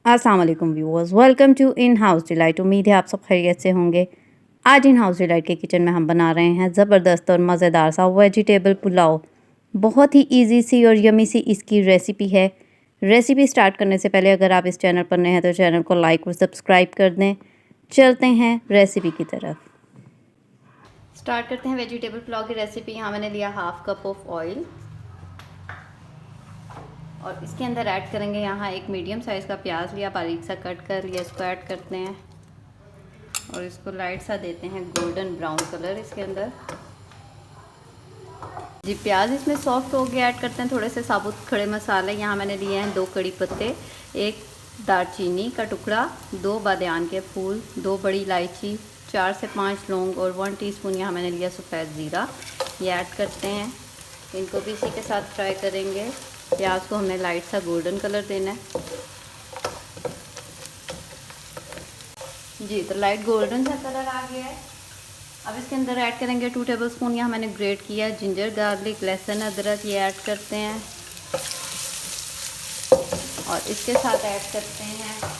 अस्सलाम वालेकुम viewers, welcome to In House Delight. उम्मीद है आप सब खैरियत से होंगे। आज इन हाउस डिलाइट के किचन में हम बना रहे हैं ज़बरदस्त और मज़ेदार सा वेजिटेबल पुलाव। बहुत ही इजी सी और यमी सी इसकी रेसिपी है। रेसिपी स्टार्ट करने से पहले अगर आप इस चैनल पर नए हैं तो चैनल को लाइक और सब्सक्राइब कर दें। चलते हैं रेसिपी की तरफ। स्टार्ट करते हैं वेजिटेबल पुलाव की रेसिपी। यहाँ मैंने लिया हाफ कप ऑफ ऑयल और इसके अंदर ऐड करेंगे यहाँ एक मीडियम साइज़ का प्याज लिया, बारीक सा कट कर लिया, इसको ऐड करते हैं और इसको लाइट सा देते हैं गोल्डन ब्राउन कलर इसके अंदर। जी प्याज इसमें सॉफ्ट हो गया, ऐड करते हैं थोड़े से साबुत खड़े मसाले। यहाँ मैंने लिए हैं 2 कड़ी पत्ते, 1 दालचीनी का टुकड़ा, 2 बादियान के फूल, 2 बड़ी इलायची, 4 से 5 लौंग और 1 टीस्पून यहाँ मैंने लिया सफ़ेद ज़ीरा। ये ऐड करते हैं, इनको भी इसी के साथ फ्राई करेंगे। प्याज को हमने लाइट सा गोल्डन कलर देना है। जी तो लाइट गोल्डन सा कलर आ गया है। अब इसके अंदर ऐड करेंगे 2 टेबलस्पून यहाँ मैंने ग्रेट किया जिंजर गार्लिक लहसुन अदरक, ये ऐड करते हैं और इसके साथ ऐड करते हैं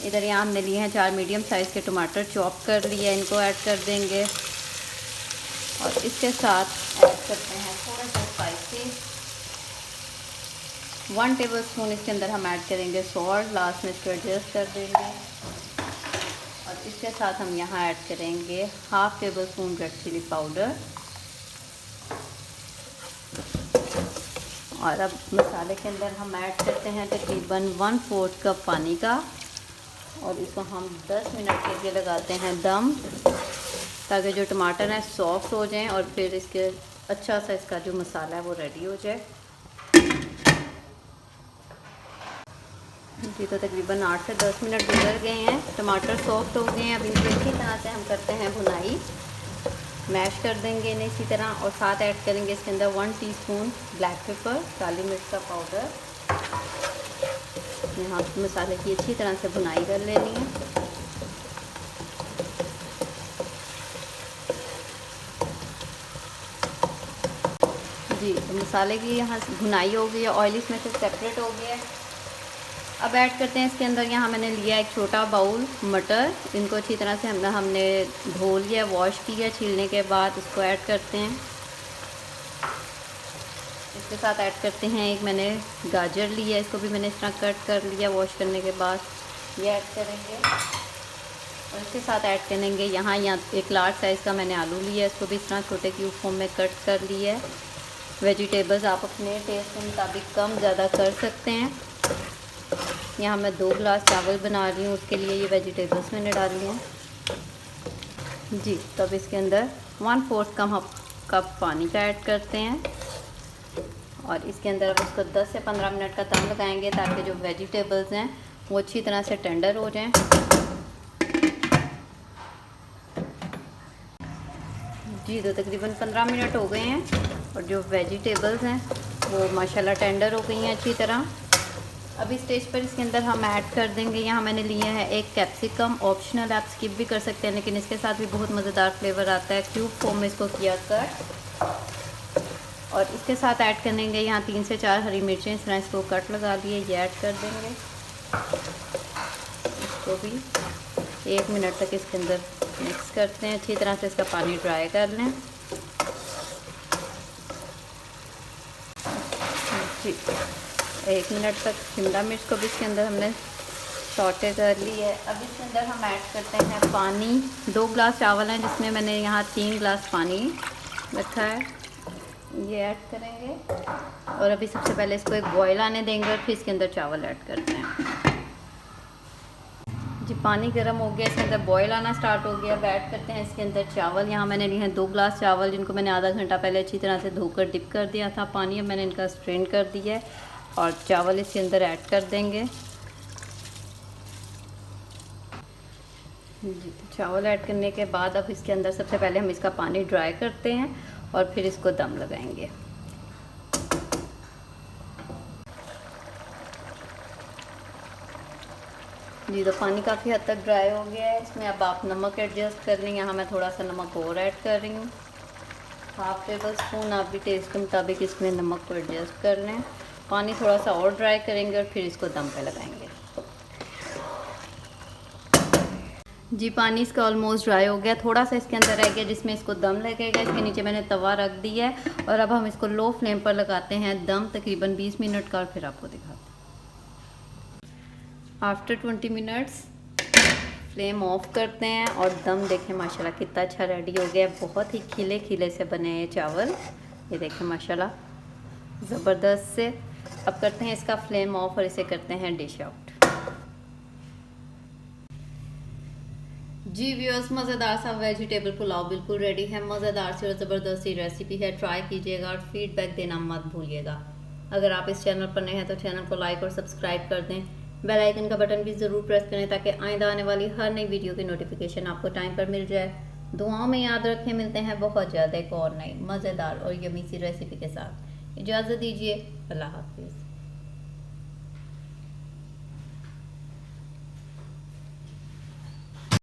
इधर यहाँ हमने लिए हैं 4 मीडियम साइज़ के टमाटर चॉप कर लिए, इनको ऐड कर देंगे और इसके साथ ऐड करते हैं थोड़ा सा स्पाइसी 1 टेबलस्पून इसके अंदर हम ऐड करेंगे सॉल्ट, लास्ट में इसको एडजस्ट कर देंगे और इसके साथ हम यहाँ ऐड करेंगे half tablespoon red chilli powder और अब मसाले के अंदर हम ऐड करते हैं तकरीबन 1/4 कप पानी का और इसको हम 10 मिनट के लिए लगाते हैं दम, ताकि जो टमाटर हैं सॉफ्ट हो जाएं और फिर इसके अच्छा सा इसका जो मसाला है वो रेडी हो जाए। जी तो तकरीबन 8 से 10 मिनट गुजर गए हैं, टमाटर सॉफ्ट हो गए हैं। अब इनको इसी तरह से हम करते हैं भुनाई, मैश कर देंगे इन्हें इसी तरह और साथ ऐड करेंगे इसके अंदर 1 टीस्पून ब्लैक पेपर, काली मिर्च का पाउडर। यहाँ मसाले की अच्छी तरह से भुनाई कर लेनी है। जी तो मसाले की यहाँ भुनाई हो गई है, ऑयल इसमें से सेपरेट हो गया है। अब ऐड करते हैं इसके अंदर यहाँ मैंने लिया एक छोटा बाउल मटर, इनको अच्छी तरह से हमने धो लिया, वॉश किया छीलने के बाद। इसको ऐड करते हैं, इसके साथ ऐड करते हैं एक मैंने गाजर लिया, इसको भी मैंने इस तरह कट कर लिया वॉश करने के बाद। ये ऐड करेंगे और इसके साथ ऐड करेंगे यहाँ एक लार्ज साइज़ का मैंने आलू लिया, इसको भी इस तरह छोटे क्यूब फॉर्म में कट कर लिया है। वेजिटेबल्स आप अपने टेस्ट के मुताबिक कम ज़्यादा कर सकते हैं। यहाँ मैं 2 गिलास चावल बना रही हूँ, उसके लिए ये वेजिटेबल्स मैंने डाली हैं। जी तब इसके अंदर 1/4 कप पानी का ऐड करते हैं और इसके अंदर अब इसको 10 से 15 मिनट का दम लगाएंगे, ताकि जो वेजिटेबल्स हैं वो अच्छी तरह से टेंडर हो जाएं। जी तो तकरीबन 15 मिनट हो गए हैं और जो वेजिटेबल्स हैं वो माशाल्लाह टेंडर हो गई हैं अच्छी तरह। अब इस स्टेज पर इसके अंदर हम ऐड कर देंगे, यहाँ मैंने लिए हैं एक कैप्सिकम, ऑप्शनल आप स्किप भी कर सकते हैं, लेकिन इसके साथ भी बहुत मज़ेदार फ्लेवर आता है। क्यूब फॉर्म में इसको किया कट और इसके साथ ऐड करेंगे यहाँ 3 से 4 हरी मिर्चें, इस तरह इसको कट लगा लिए, ये ऐड कर देंगे। इसको भी 1 मिनट तक इसके अंदर मिक्स करते हैं, अच्छी तरह से इसका पानी ड्राई कर लें। जी 1 मिनट तक शिमला मिर्च को भी इसके अंदर हमने सॉटे कर ली है। अब इसके अंदर हम ऐड करते हैं पानी। 2 गिलास चावल हैं जिसमें मैंने यहाँ 3 गिलास पानी रखा है, ये ऐड करेंगे और अभी सबसे पहले इसको एक बॉयल आने देंगे और फिर इसके अंदर चावल ऐड करते हैं। जी पानी गर्म हो गया, इसके अंदर बॉयल आना स्टार्ट हो गया। अब ऐड करते हैं इसके अंदर चावल। यहाँ मैंने लिए हैं 2 गिलास चावल, जिनको मैंने आधा घंटा पहले अच्छी तरह से धोकर डिप कर दिया था पानी। अब मैंने इनका स्ट्रेन कर दिया है और चावल इसके अंदर ऐड कर देंगे। जी चावल ऐड करने के बाद अब इसके अंदर सबसे पहले हम इसका पानी ड्राई करते हैं और फिर इसको दम लगाएंगे। जी तो पानी काफ़ी हद तक ड्राई हो गया है, इसमें अब आप नमक एडजस्ट कर लें। यहाँ मैं थोड़ा सा नमक और ऐड कर रही हूँ, हाफ टेबल स्पून। आप भी टेस्ट के मुताबिक इसमें नमक को एडजस्ट कर लें। पानी थोड़ा सा और ड्राई करेंगे और फिर इसको दम पे लगाएंगे। जी पानी इसका ऑलमोस्ट ड्राई हो गया, थोड़ा सा इसके अंदर रह गया जिसमें इसको दम लगेगा। इसके नीचे मैंने तवा रख दिया है और अब हम इसको लो फ्लेम पर लगाते हैं दम तकरीबन 20 मिनट का, और फिर आपको दिखाते हैं। आफ्टर 20 मिनट्स फ्लेम ऑफ करते हैं और दम देखें माशाल्लाह कितना अच्छा रेडी हो गया। बहुत ही खिले खिले से बने हैं चावल, ये देखें माशाल्लाह ज़बरदस्त से। अब करते हैं इसका फ्लेम ऑफ और इसे करते हैं डिश आउट। जी व्यूअर्स, मज़ेदार सा वेजिटेबल पुलाव बिल्कुल रेडी है। मज़ेदार सी और ज़बरदस्त सी रेसिपी है, ट्राई कीजिएगा और फीडबैक देना मत भूलिएगा। अगर आप इस चैनल पर नए हैं तो चैनल को लाइक और सब्सक्राइब कर दें। बेल आइकन का बटन भी ज़रूर प्रेस करें ताकि आइंदा आने वाली हर नई वीडियो की नोटिफिकेशन आपको टाइम पर मिल जाए। दुआओं में याद रखें, मिलते हैं बहुत ज़्यादा एक और नई मज़ेदार और यमी सी रेसिपी के साथ। इजाज़त दीजिए, अल्लाह हाफिज़।